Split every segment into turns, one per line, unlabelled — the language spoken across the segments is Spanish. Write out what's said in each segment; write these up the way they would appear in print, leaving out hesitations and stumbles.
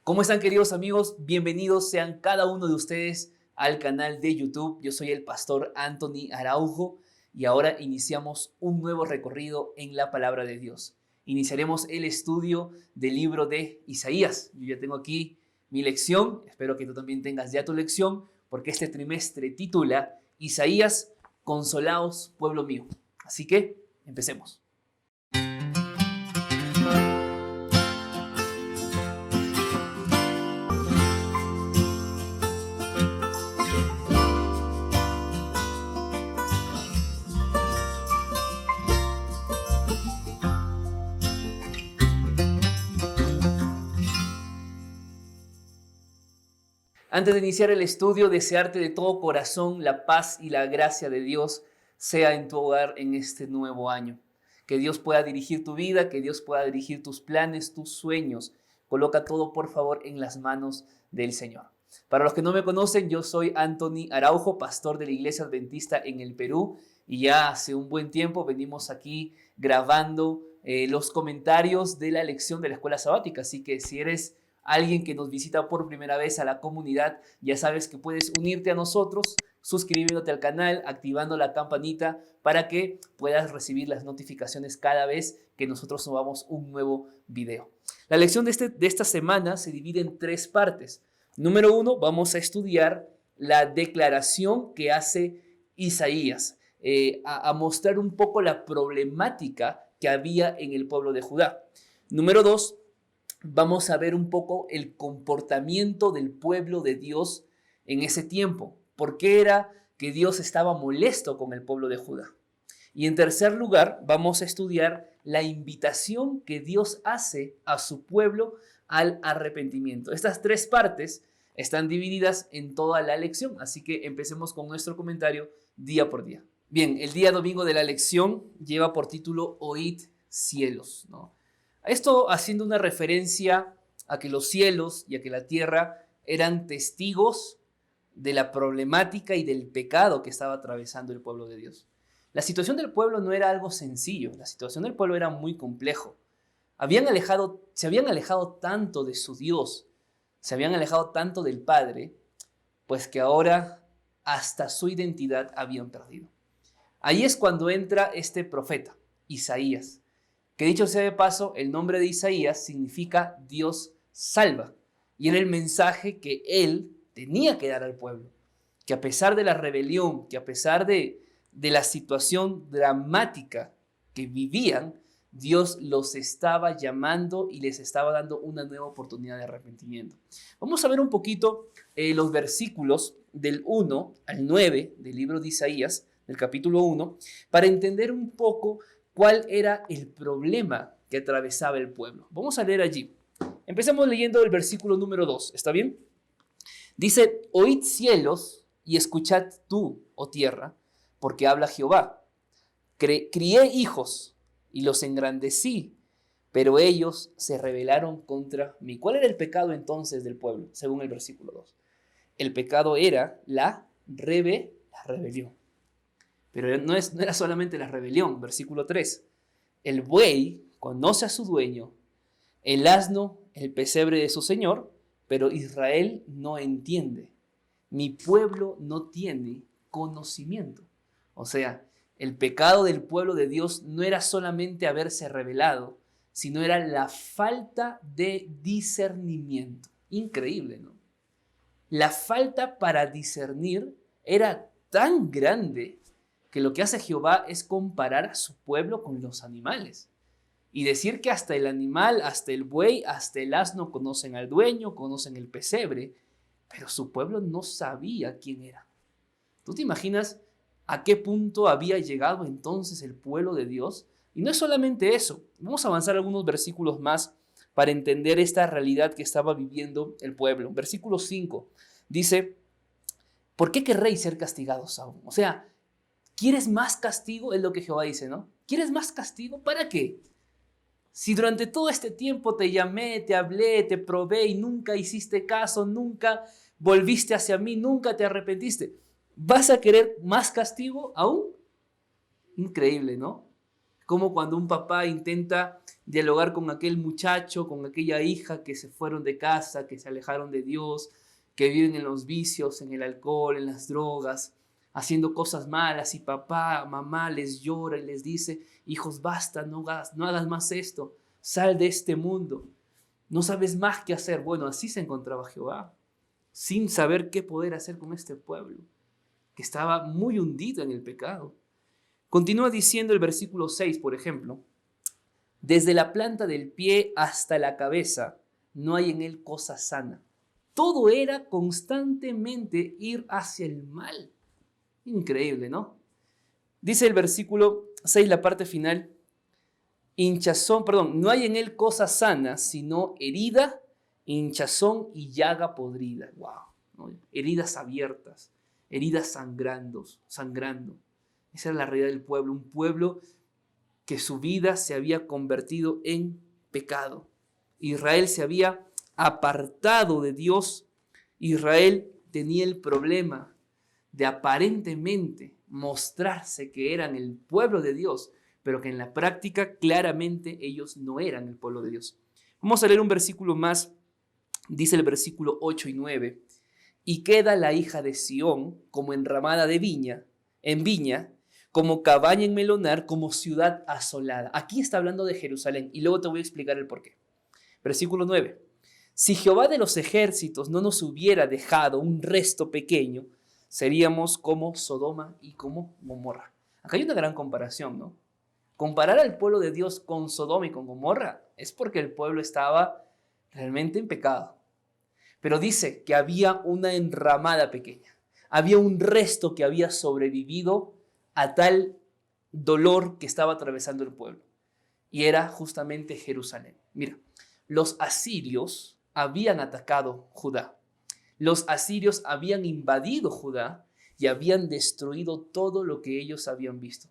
¿Cómo están, queridos amigos? Bienvenidos sean cada uno de ustedes al canal de YouTube. Yo soy el pastor Anthony Araujo y ahora iniciamos un nuevo recorrido en la palabra de Dios. Iniciaremos el estudio del libro de Isaías. Yo ya tengo aquí mi lección, espero que tú también tengas ya tu lección, porque este trimestre titula Isaías, consolaos, pueblo mío. Así que empecemos. Antes de iniciar el estudio, desearte de todo corazón la paz y la gracia de Dios sea en tu hogar en este nuevo año. Que Dios pueda dirigir tu vida, que Dios pueda dirigir tus planes, tus sueños. Coloca todo, por favor, en las manos del Señor. Para los que no me conocen, yo soy Anthony Araujo, pastor de la Iglesia Adventista en el Perú, y ya hace un buen tiempo venimos aquí grabando los comentarios de la lección de la escuela sabática. Así que si eres alguien que nos visita por primera vez a la comunidad, ya sabes que puedes unirte a nosotros suscribiéndote al canal, activando la campanita para que puedas recibir las notificaciones cada vez que nosotros subamos un nuevo video. La lección de esta semana se divide en tres partes. Número 1, vamos a estudiar la declaración que hace Isaías, a mostrar un poco la problemática que había en el pueblo de Judá. Número 2, vamos a ver un poco el comportamiento del pueblo de Dios en ese tiempo. ¿Por qué era que Dios estaba molesto con el pueblo de Judá? Y en tercer lugar, vamos a estudiar la invitación que Dios hace a su pueblo al arrepentimiento. Estas tres partes están divididas en toda la lección, así que empecemos con nuestro comentario día por día. Bien, el día domingo de la lección lleva por título Oíd cielos, ¿no? Esto haciendo una referencia a que los cielos y a que la tierra eran testigos de la problemática y del pecado que estaba atravesando el pueblo de Dios. La situación del pueblo no era algo sencillo, la situación del pueblo era muy complejo. Se habían alejado tanto de su Dios, se habían alejado tanto del Padre, pues que ahora hasta su identidad habían perdido. Ahí es cuando entra este profeta, Isaías. Que dicho sea de paso, el nombre de Isaías significa Dios salva. Y era el mensaje que él tenía que dar al pueblo. Que a pesar de la rebelión, que a pesar de la situación dramática que vivían, Dios los estaba llamando y les estaba dando una nueva oportunidad de arrepentimiento. Vamos a ver un poquito los versículos del 1 al 9 del libro de Isaías, del capítulo 1, para entender un poco cuál era el problema que atravesaba el pueblo. Vamos a leer allí. Empecemos leyendo el versículo número 2. ¿Está bien? Dice, oíd cielos y escuchad tú, oh tierra, porque habla Jehová. Crié hijos y los engrandecí, pero ellos se rebelaron contra mí. ¿Cuál era el pecado entonces del pueblo, según el versículo 2? El pecado era la rebelión. Pero no era solamente la rebelión. Versículo 3. El buey conoce a su dueño, el asno el pesebre de su señor, pero Israel no entiende. Mi pueblo no tiene conocimiento. O sea, el pecado del pueblo de Dios no era solamente haberse rebelado, sino era la falta de discernimiento. Increíble, ¿no? La falta para discernir era tan grande que lo que hace Jehová es comparar a su pueblo con los animales y decir que hasta el animal, hasta el buey, hasta el asno conocen al dueño, conocen el pesebre, pero su pueblo no sabía quién era. ¿Tú te imaginas a qué punto había llegado entonces el pueblo de Dios? Y no es solamente eso, vamos a avanzar algunos versículos más para entender esta realidad que estaba viviendo el pueblo. Versículo 5 dice, ¿por qué querréis ser castigados aún? O sea, ¿quieres más castigo? Es lo que Jehová dice, ¿no? ¿Quieres más castigo? ¿Para qué? Si durante todo este tiempo te llamé, te hablé, te probé y nunca hiciste caso, nunca volviste hacia mí, nunca te arrepentiste, ¿vas a querer más castigo aún? Increíble, ¿no? como cuando un papá intenta dialogar con aquel muchacho, con aquella hija que se fueron de casa, que se alejaron de Dios, que viven en los vicios, en el alcohol, en las drogas, haciendo cosas malas, y papá, mamá les llora y les dice: hijos, basta, no hagas más esto, sal de este mundo, no sabes más qué hacer. Bueno, así se encontraba Jehová, sin saber qué poder hacer con este pueblo, que estaba muy hundido en el pecado. Continúa diciendo el versículo 6, por ejemplo: desde la planta del pie hasta la cabeza no hay en él cosa sana. Todo era constantemente ir hacia el mal. Increíble, ¿no? Dice el versículo 6, la parte final: no hay en él cosa sana, sino herida, hinchazón y llaga podrida. Wow, ¿no? Heridas abiertas, heridas sangrando. Esa era la realidad del pueblo, un pueblo que su vida se había convertido en pecado. Israel se había apartado de Dios. Israel tenía el problema de aparentemente mostrarse que eran el pueblo de Dios, pero que en la práctica claramente ellos no eran el pueblo de Dios. Vamos a leer un versículo más. Dice el versículo 8 y 9: y queda la hija de Sión como enramada de viña, en viña, como cabaña en melonar, como ciudad asolada. Aquí está hablando de Jerusalén y luego te voy a explicar el porqué. Versículo 9: si Jehová de los ejércitos no nos hubiera dejado un resto pequeño, seríamos como Sodoma y como Gomorra. Acá hay una gran comparación, ¿no? Comparar al pueblo de Dios con Sodoma y con Gomorra es porque el pueblo estaba realmente en pecado. Pero dice que había una enramada pequeña, había un resto que había sobrevivido a tal dolor que estaba atravesando el pueblo, y era justamente Jerusalén. Mira, los asirios habían atacado Judá. Los asirios habían invadido Judá y habían destruido todo lo que ellos habían visto.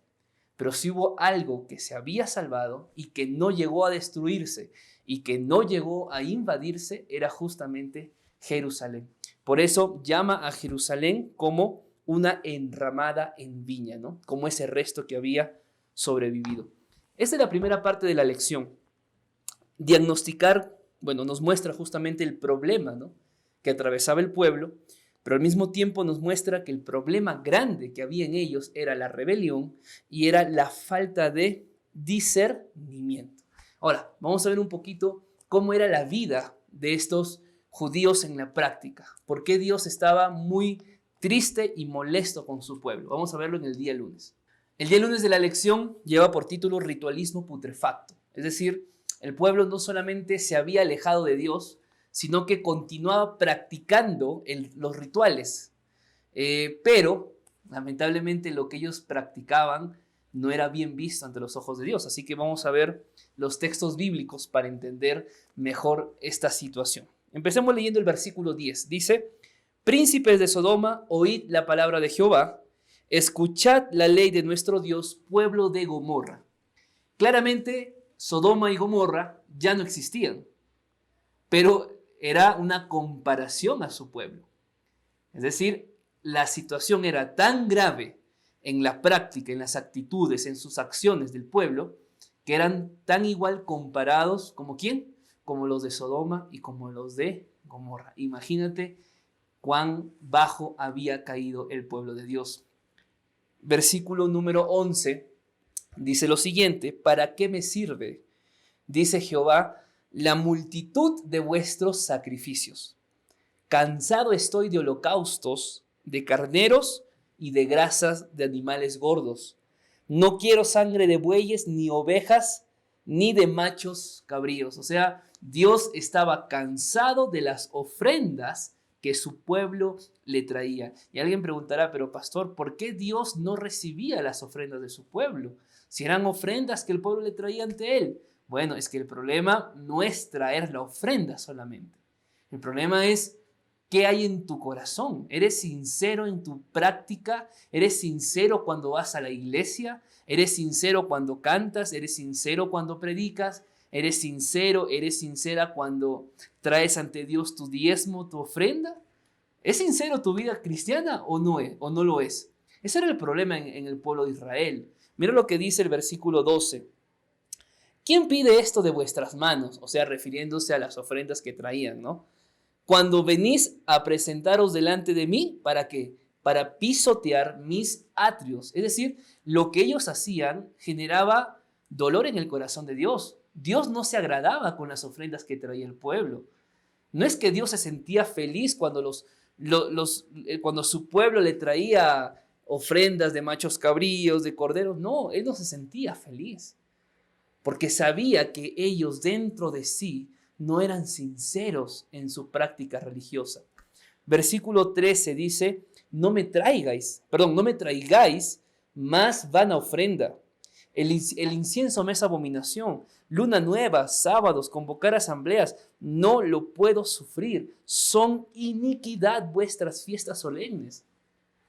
Pero si hubo algo que se había salvado y que no llegó a destruirse y que no llegó a invadirse, era justamente Jerusalén. Por eso llama a Jerusalén como una enramada en viña, ¿no? Como ese resto que había sobrevivido. Esta es la primera parte de la lección. Diagnosticar, bueno, nos muestra justamente el problema, ¿no?, que atravesaba el pueblo, pero al mismo tiempo nos muestra que el problema grande que había en ellos era la rebelión y era la falta de discernimiento. Ahora, vamos a ver un poquito cómo era la vida de estos judíos en la práctica. ¿Por qué Dios estaba muy triste y molesto con su pueblo? Vamos a verlo en el día lunes. El día lunes de la lección lleva por título Ritualismo putrefacto. Es decir, el pueblo no solamente se había alejado de Dios, sino que continuaba practicando los rituales. Pero, lamentablemente, lo que ellos practicaban no era bien visto ante los ojos de Dios. Así que vamos a ver los textos bíblicos para entender mejor esta situación. Empecemos leyendo el versículo 10. Dice: príncipes de Sodoma, oíd la palabra de Jehová, escuchad la ley de nuestro Dios, pueblo de Gomorra. Claramente, Sodoma y Gomorra ya no existían, pero era una comparación a su pueblo. Es decir, la situación era tan grave en la práctica, en las actitudes, en sus acciones del pueblo, que eran tan igual comparados como ¿quién? Como los de Sodoma y como los de Gomorra. Imagínate cuán bajo había caído el pueblo de Dios. Versículo número 11 dice lo siguiente: ¿para qué me sirve, dice Jehová, la multitud de vuestros sacrificios? Cansado estoy de holocaustos, de carneros y de grasas de animales gordos. No quiero sangre de bueyes, ni ovejas, ni de machos cabríos. O sea, Dios estaba cansado de las ofrendas que su pueblo le traía. Y alguien preguntará: pero pastor, ¿por qué Dios no recibía las ofrendas de su pueblo? Si eran ofrendas que el pueblo le traía ante él. Bueno, es que el problema no es traer la ofrenda solamente. El problema es qué hay en tu corazón. ¿Eres sincero en tu práctica? ¿Eres sincero cuando vas a la iglesia? ¿Eres sincero cuando cantas? ¿Eres sincero cuando predicas? ¿Eres sincero, eres sincera cuando traes ante Dios tu diezmo, tu ofrenda? ¿Es sincero tu vida cristiana o no es, o no lo es? Ese era el problema en el pueblo de Israel. Mira lo que dice el versículo 12. ¿Quién pide esto de vuestras manos? O sea, refiriéndose a las ofrendas que traían, ¿no? Cuando venís a presentaros delante de mí, ¿para qué? Para pisotear mis atrios. Es decir, lo que ellos hacían generaba dolor en el corazón de Dios. Dios no se agradaba con las ofrendas que traía el pueblo. No es que Dios se sentía feliz cuando, cuando su pueblo le traía ofrendas de machos cabríos, de corderos. No, Él no se sentía feliz, porque sabía que ellos dentro de sí no eran sinceros en su práctica religiosa. Versículo 13 dice, no me traigáis más vana ofrenda. El incienso me es abominación. Luna nueva, sábados, convocar asambleas, no lo puedo sufrir. Son iniquidad vuestras fiestas solemnes.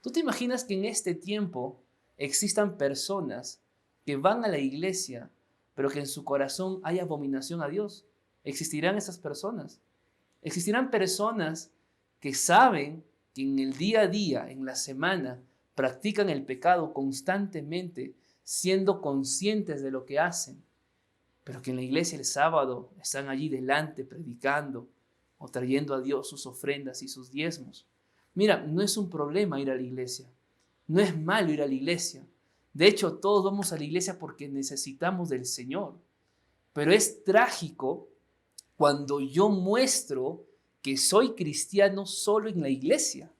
¿Tú te imaginas que en este tiempo existan personas que van a la iglesia, pero que en su corazón hay abominación a Dios? ¿Existirán esas personas? Existirán personas que saben que en el día a día, en la semana, practican el pecado constantemente, siendo conscientes de lo que hacen, pero que en la iglesia el sábado están allí delante predicando o trayendo a Dios sus ofrendas y sus diezmos. Mira, no es un problema ir a la iglesia, no es malo ir a la iglesia. De hecho, todos vamos a la iglesia porque necesitamos del Señor, pero es trágico cuando yo muestro que soy cristiano solo en la iglesia,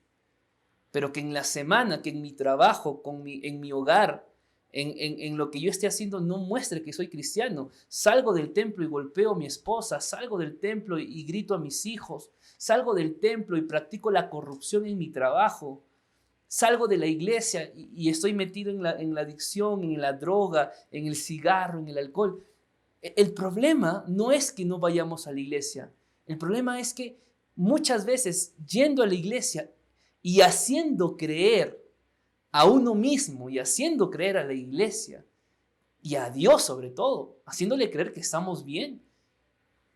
pero que en la semana, que en mi trabajo, en mi hogar, en lo que yo esté haciendo, no muestre que soy cristiano. Salgo del templo y golpeo a mi esposa, salgo del templo y grito a mis hijos, salgo del templo y practico la corrupción en mi trabajo, salgo de la iglesia y estoy metido en la adicción, en la droga, en el cigarro, en el alcohol. El problema no es que no vayamos a la iglesia, el problema es que muchas veces yendo a la iglesia y haciendo creer a uno mismo y haciendo creer a la iglesia y a Dios sobre todo, haciéndole creer que estamos bien.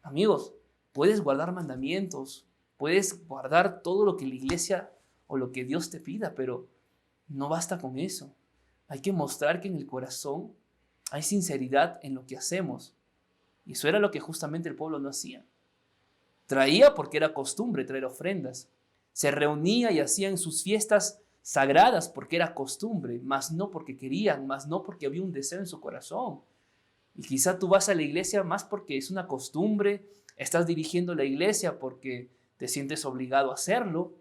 Amigos, puedes guardar mandamientos, puedes guardar todo lo que la iglesia o lo que Dios te pida, pero no basta con eso. Hay que mostrar que en el corazón hay sinceridad en lo que hacemos. Y eso era lo que justamente el pueblo no hacía. Traía porque era costumbre traer ofrendas. Se reunía y hacían sus fiestas sagradas porque era costumbre, mas no porque querían, mas no porque había un deseo en su corazón. Y quizá tú vas a la iglesia más porque es una costumbre, estás dirigiendo la iglesia porque te sientes obligado a hacerlo,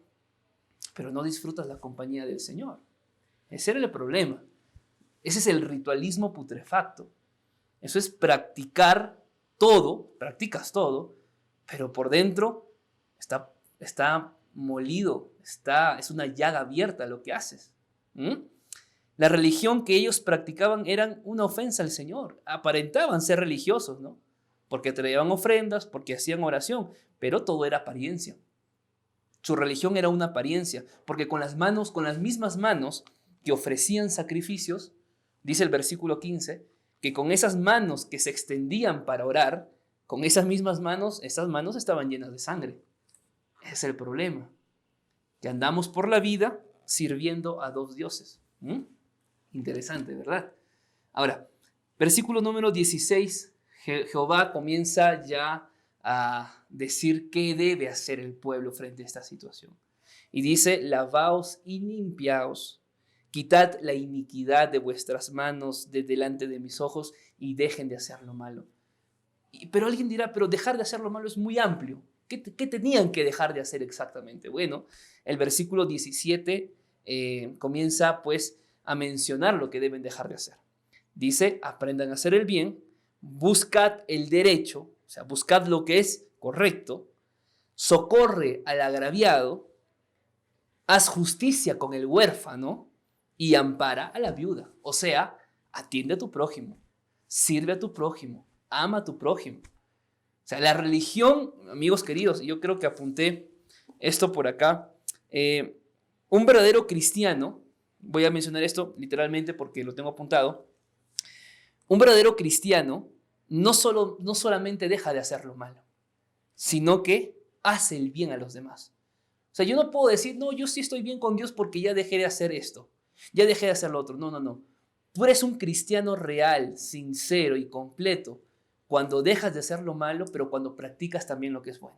pero no disfrutas la compañía del Señor. Ese era el problema. Ese es el ritualismo putrefacto. Eso es practicar todo, practicas todo, pero por dentro está molido, es una llaga abierta lo que haces. La religión que ellos practicaban eran una ofensa al Señor. Aparentaban ser religiosos, ¿no? Porque traían ofrendas, porque hacían oración, pero todo era apariencia. Su religión era una apariencia, porque con las mismas manos que ofrecían sacrificios, dice el versículo 15, que con esas manos que se extendían para orar, con esas mismas manos, esas manos estaban llenas de sangre. Ese es el problema, que andamos por la vida sirviendo a dos dioses. Interesante, ¿verdad? Ahora, versículo número 16, Jehová comienza ya a decir qué debe hacer el pueblo frente a esta situación. Y dice, lavaos y limpiaos, quitad la iniquidad de vuestras manos de delante de mis ojos y dejen de hacer lo malo. Pero alguien dirá, pero dejar de hacer lo malo es muy amplio. ¿Qué tenían que dejar de hacer exactamente? Bueno, el versículo 17 comienza pues a mencionar lo que deben dejar de hacer. Dice, aprendan a hacer el bien, buscad el derecho, o sea, buscad lo que es correcto, socorre al agraviado, haz justicia con el huérfano y ampara a la viuda. O sea, atiende a tu prójimo, sirve a tu prójimo, ama a tu prójimo. O sea, la religión, amigos queridos, yo creo que apunté esto por acá, un verdadero cristiano, voy a mencionar esto literalmente porque lo tengo apuntado, un verdadero cristiano no solamente deja de hacer lo malo, sino que hace el bien a los demás. O sea, yo no puedo decir, no, yo sí estoy bien con Dios porque ya dejé de hacer esto, ya dejé de hacer lo otro. No. Tú eres un cristiano real, sincero y completo cuando dejas de hacer lo malo, pero cuando practicas también lo que es bueno.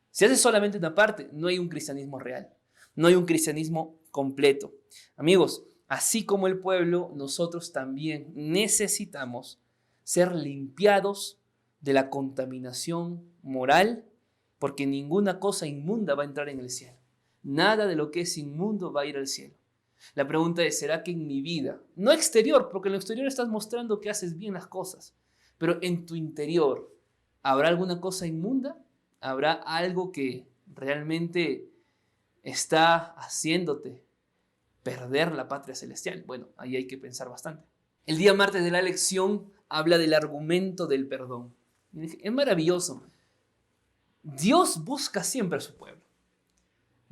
Si haces solamente una parte, no hay un cristianismo real, no hay un cristianismo completo. Amigos, así como el pueblo, nosotros también necesitamos ser limpiados de la contaminación moral, porque ninguna cosa inmunda va a entrar en el cielo. Nada de lo que es inmundo va a ir al cielo. La pregunta es, ¿será que en mi vida, no exterior, porque en lo exterior estás mostrando que haces bien las cosas, pero en tu interior, ¿habrá alguna cosa inmunda? ¿Habrá algo que realmente está haciéndote perder la patria celestial? Bueno, ahí hay que pensar bastante. El día martes de la lección habla del argumento del perdón. Es maravilloso. Dios busca siempre a su pueblo.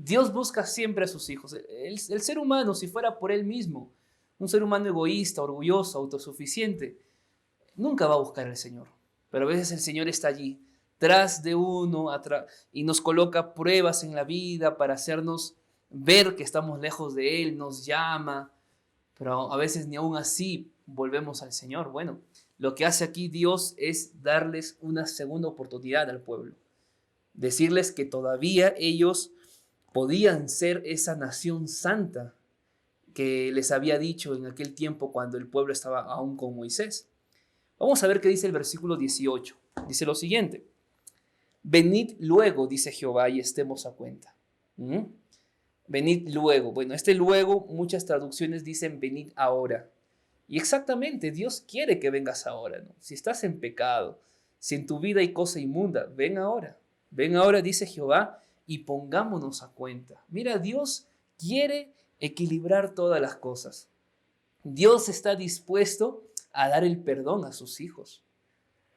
Dios busca siempre a sus hijos. El ser humano, si fuera por él mismo, un ser humano egoísta, orgulloso, autosuficiente, nunca va a buscar al Señor. Pero a veces el Señor está allí, tras de uno, y nos coloca pruebas en la vida para hacernos ver que estamos lejos de Él, nos llama, pero a veces ni aún así volvemos al Señor. Bueno, lo que hace aquí Dios es darles una segunda oportunidad al pueblo. Decirles que todavía ellos podían ser esa nación santa que les había dicho en aquel tiempo cuando el pueblo estaba aún con Moisés. Vamos a ver qué dice el versículo 18. Dice lo siguiente: venid luego, dice Jehová, y estemos a cuenta. Venid luego. Bueno, luego, muchas traducciones dicen venid ahora. Y exactamente, Dios quiere que vengas ahora, ¿no? Si estás en pecado, si en tu vida hay cosa inmunda, ven ahora. Ven ahora, dice Jehová, y pongámonos a cuenta. Mira, Dios quiere equilibrar todas las cosas. Dios está dispuesto a dar el perdón a sus hijos.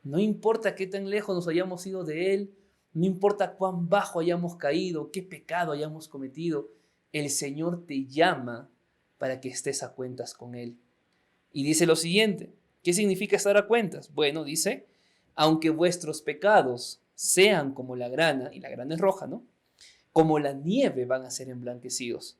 No importa qué tan lejos nos hayamos ido de Él, no importa cuán bajo hayamos caído, qué pecado hayamos cometido, el Señor te llama para que estés a cuentas con Él. Y dice lo siguiente: ¿qué significa estar a cuentas? Bueno, dice, aunque vuestros pecados sean como la grana, y la grana es roja, ¿no? Como la nieve van a ser emblanquecidos,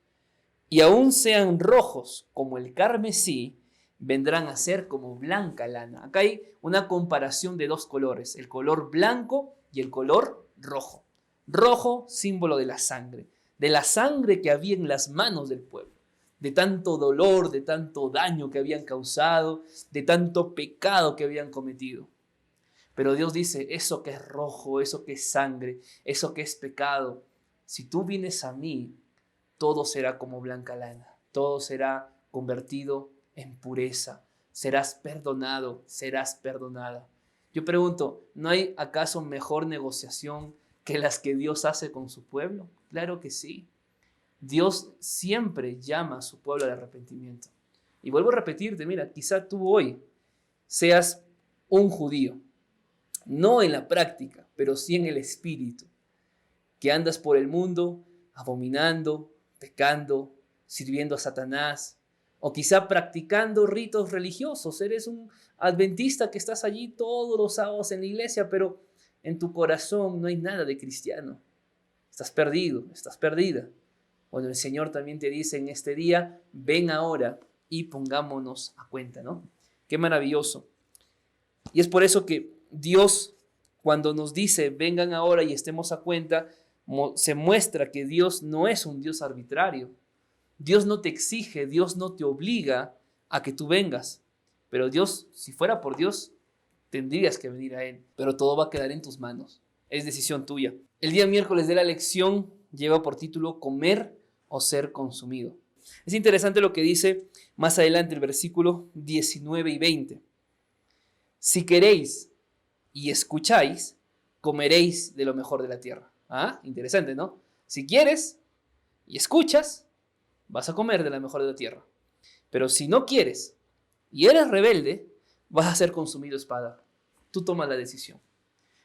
y aún sean rojos como el carmesí, vendrán a ser como blanca lana. Acá hay una comparación de dos colores, el color blanco y el color rojo. Rojo, símbolo de la sangre que había en las manos del pueblo, de tanto dolor, de tanto daño que habían causado, de tanto pecado que habían cometido. Pero Dios dice, eso que es rojo, eso que es sangre, eso que es pecado, si tú vienes a mí, todo será como blanca lana, todo será convertido en pureza, serás perdonado, serás perdonada. Yo pregunto, ¿no hay acaso mejor negociación que las que Dios hace con su pueblo? Claro que sí. Dios siempre llama a su pueblo al arrepentimiento. Y vuelvo a repetirte, mira, quizá tú hoy seas un judío, no en la práctica, pero sí en el espíritu, que andas por el mundo abominando, pecando, sirviendo a Satanás, o quizá practicando ritos religiosos. Eres un adventista que estás allí todos los sábados en la iglesia, pero en tu corazón no hay nada de cristiano. Estás perdido, estás perdida. Bueno, el Señor también te dice en este día, ven ahora y pongámonos a cuenta, ¿no? Qué maravilloso. Y es por eso que Dios, cuando nos dice, vengan ahora y estemos a cuenta, se muestra que Dios no es un Dios arbitrario. Dios no te exige, Dios no te obliga a que tú vengas. Pero Dios, si fuera por Dios, tendrías que venir a Él. Pero todo va a quedar en tus manos. Es decisión tuya. El día miércoles de la lección lleva por título comer o ser consumido. Es interesante lo que dice más adelante el versículo 19 y 20. Si queréis y escucháis, comeréis de lo mejor de la tierra. Ah, interesante, ¿no? Si quieres y escuchas, vas a comer de la mejor de la tierra. Pero si no quieres y eres rebelde, vas a ser consumido espada. Tú tomas la decisión.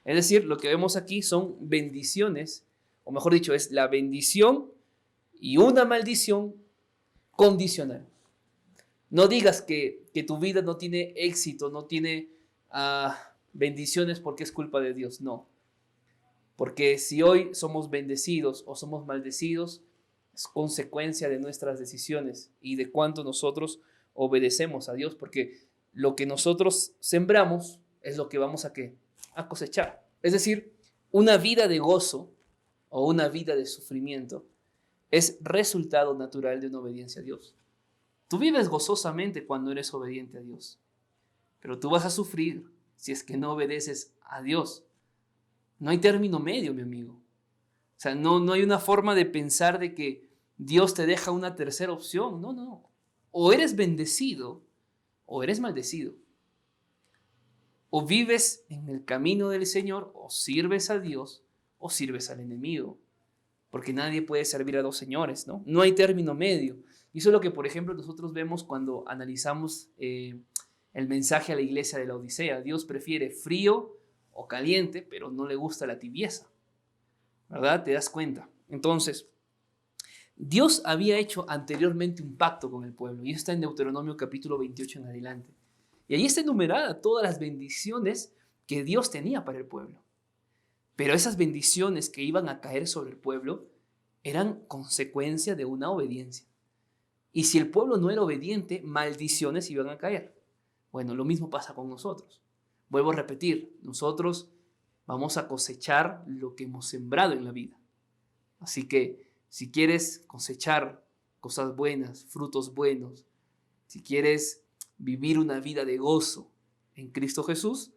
Es decir, lo que vemos aquí son bendiciones, o mejor dicho, es la bendición y una maldición condicional. No digas que tu vida no tiene éxito, no tiene bendiciones porque es culpa de Dios. No. Porque si hoy somos bendecidos o somos maldecidos, es consecuencia de nuestras decisiones y de cuánto nosotros obedecemos a Dios, porque lo que nosotros sembramos es lo que vamos a cosechar. Es decir, una vida de gozo o una vida de sufrimiento es resultado natural de una obediencia a Dios. Tú vives gozosamente cuando eres obediente a Dios, pero tú vas a sufrir si es que no obedeces a Dios. No hay término medio, mi amigo. O sea, no hay una forma de pensar de que Dios te deja una tercera opción. No. O eres bendecido o eres maldecido. O vives en el camino del Señor, o sirves a Dios, o sirves al enemigo. Porque nadie puede servir a dos señores, ¿no? No hay término medio. Y eso es lo que, por ejemplo, nosotros vemos cuando analizamos el mensaje a la iglesia de la Odisea. Dios prefiere frío o caliente, pero no le gusta la tibieza. ¿Verdad? ¿Te das cuenta? Entonces, Dios había hecho anteriormente un pacto con el pueblo. Y eso está en Deuteronomio capítulo 28 en adelante. Y ahí está enumerada todas las bendiciones que Dios tenía para el pueblo. Pero esas bendiciones que iban a caer sobre el pueblo eran consecuencia de una obediencia. Y si el pueblo no era obediente, maldiciones iban a caer. Bueno, lo mismo pasa con nosotros. Vuelvo a repetir, nosotros vamos a cosechar lo que hemos sembrado en la vida. Así que si quieres cosechar cosas buenas, frutos buenos, si quieres vivir una vida de gozo en Cristo Jesús,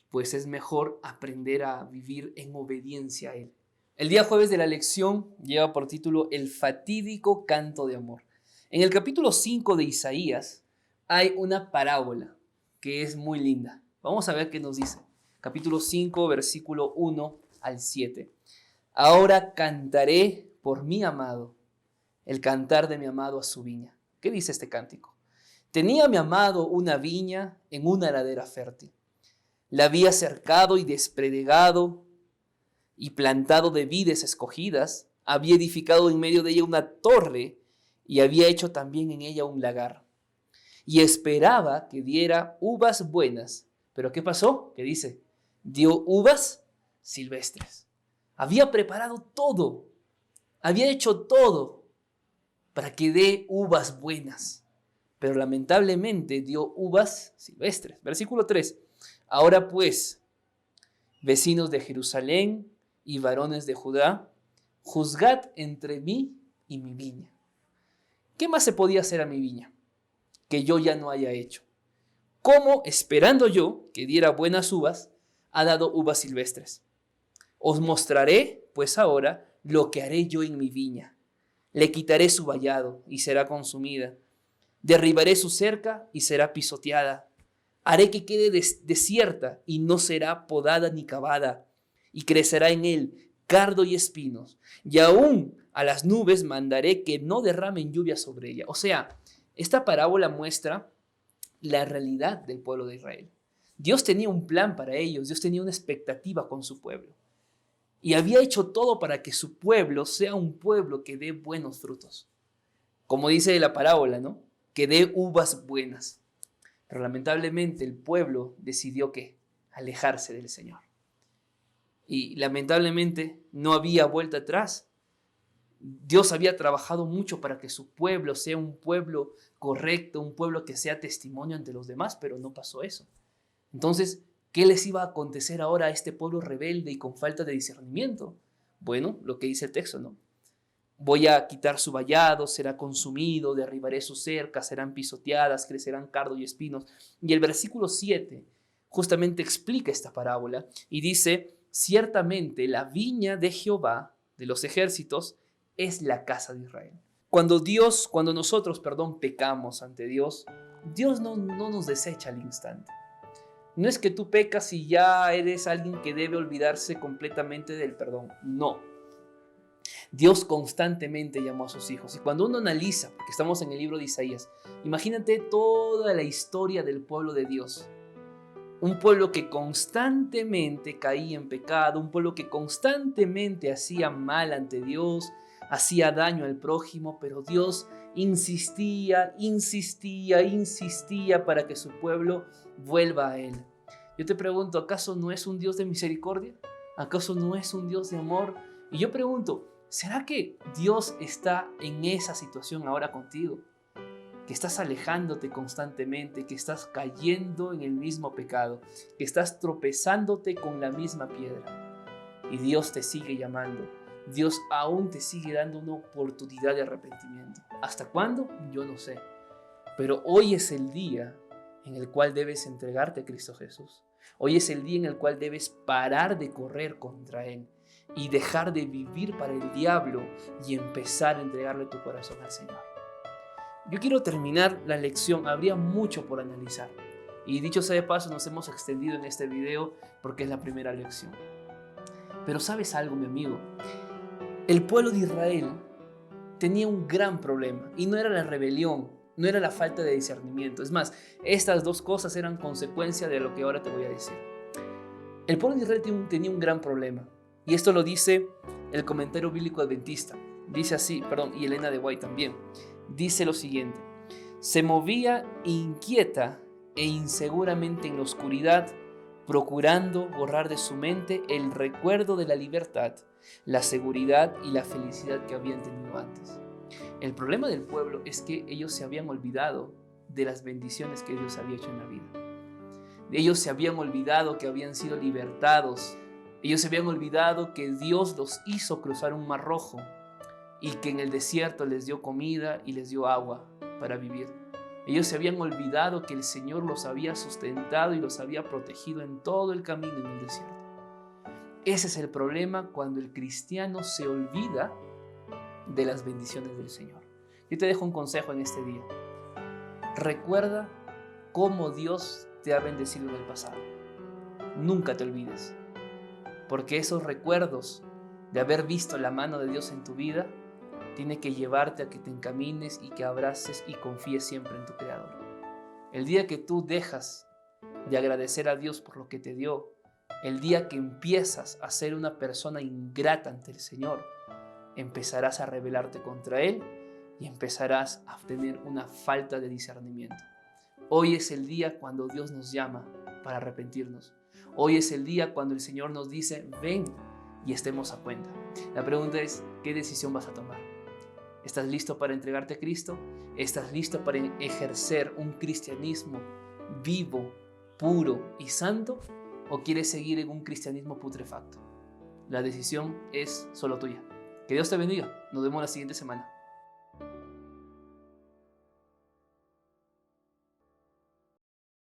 pues es mejor aprender a vivir en obediencia a Él. El día jueves de la lección lleva por título El fatídico canto de amor. En el capítulo 5 de Isaías hay una parábola que es muy linda. Vamos a ver qué nos dice. Capítulo 5, versículo 1 al 7. Ahora cantaré por mi amado, el cantar de mi amado a su viña. ¿Qué dice este cántico? Tenía mi amado una viña en una ladera fértil. La había cercado y despredegado y plantado de vides escogidas. Había edificado en medio de ella una torre y había hecho también en ella un lagar. Y esperaba que diera uvas buenas. ¿Pero qué pasó? ¿Qué dice? Dio uvas silvestres. Había preparado todo. Había hecho todo para que dé uvas buenas. Pero lamentablemente dio uvas silvestres. Versículo 3. Ahora pues, vecinos de Jerusalén y varones de Judá, juzgad entre mí y mi viña. ¿Qué más se podía hacer a mi viña que yo ya no haya hecho? ¿Cómo, esperando yo que diera buenas uvas, ha dado uvas silvestres? Os mostraré, pues ahora, lo que haré yo en mi viña. Le quitaré su vallado y será consumida. Derribaré su cerca y será pisoteada. Haré que quede desierta y no será podada ni cavada. Y crecerá en él cardo y espinos. Y aún a las nubes mandaré que no derramen lluvia sobre ella. O sea, esta parábola muestra la realidad del pueblo de Israel. Dios tenía un plan para ellos. Dios tenía una expectativa con su pueblo. Y había hecho todo para que su pueblo sea un pueblo que dé buenos frutos. Como dice la parábola, ¿no? Que dé uvas buenas. Pero lamentablemente el pueblo decidió que alejarse del Señor. Y lamentablemente no había vuelta atrás. Dios había trabajado mucho para que su pueblo sea un pueblo correcto, un pueblo que sea testimonio ante los demás, pero no pasó eso. Entonces, ¿qué les iba a acontecer ahora a este pueblo rebelde y con falta de discernimiento? Bueno, lo que dice el texto, ¿no? Voy a quitar su vallado, será consumido, derribaré sus cercas, serán pisoteadas, crecerán cardo y espinos. Y el versículo 7 justamente explica esta parábola y dice, ciertamente la viña de Jehová, de los ejércitos, es la casa de Israel. Cuando nosotros, pecamos ante Dios, Dios no nos desecha al instante. No es que tú pecas y ya eres alguien que debe olvidarse completamente del perdón. No. Dios constantemente llamó a sus hijos. Y cuando uno analiza, porque estamos en el libro de Isaías, imagínate toda la historia del pueblo de Dios. Un pueblo que constantemente caía en pecado, un pueblo que constantemente hacía mal ante Dios, hacía daño al prójimo, pero Dios insistía para que su pueblo vuelva a Él. Yo te pregunto, ¿acaso no es un Dios de misericordia? ¿Acaso no es un Dios de amor? Y yo pregunto, ¿será que Dios está en esa situación ahora contigo? que estás alejándote constantemente, que estás cayendo en el mismo pecado, que estás tropezándote con la misma piedra. Y Dios te sigue llamando. Dios aún te sigue dando una oportunidad de arrepentimiento. ¿Hasta cuándo? Yo no sé. Pero hoy es el día en el cual debes entregarte a Cristo Jesús. Hoy es el día en el cual debes parar de correr contra Él y dejar de vivir para el diablo y empezar a entregarle tu corazón al Señor. Yo quiero terminar la lección, habría mucho por analizar. Y dicho sea de paso, nos hemos extendido en este video porque es la primera lección. Pero ¿sabes algo, mi amigo? El pueblo de Israel tenía un gran problema y no era la rebelión, no era la falta de discernimiento. Es más, estas dos cosas eran consecuencia de lo que ahora te voy a decir. El pueblo de Israel tenía un gran problema y esto lo dice el comentario bíblico adventista. Dice así, y Elena de White también. Dice lo siguiente: se movía inquieta e inseguramente en la oscuridad, procurando borrar de su mente el recuerdo de la libertad, la seguridad y la felicidad que habían tenido antes. El problema del pueblo es que ellos se habían olvidado de las bendiciones que Dios había hecho en la vida. Ellos se habían olvidado que habían sido libertados. Ellos se habían olvidado que Dios los hizo cruzar un mar rojo y que en el desierto les dio comida y les dio agua para vivir. Ellos se habían olvidado que el Señor los había sustentado y los había protegido en todo el camino en el desierto. Ese es el problema cuando el cristiano se olvida de las bendiciones del Señor. Yo te dejo un consejo en este día. Recuerda cómo Dios te ha bendecido en el pasado. Nunca te olvides, porque esos recuerdos de haber visto la mano de Dios en tu vida tiene que llevarte a que te encamines y que abraces y confíes siempre en tu Creador. El día que tú dejas de agradecer a Dios por lo que te dio, el día que empiezas a ser una persona ingrata ante el Señor, empezarás a rebelarte contra Él y empezarás a tener una falta de discernimiento. Hoy es el día cuando Dios nos llama para arrepentirnos. Hoy es el día cuando el Señor nos dice, ven y estemos a cuenta. La pregunta es, ¿qué decisión vas a tomar? ¿Estás listo para entregarte a Cristo? ¿Estás listo para ejercer un cristianismo vivo, puro y santo? ¿O quieres seguir en un cristianismo putrefacto? La decisión es solo tuya. Que Dios te bendiga. Nos vemos la siguiente semana.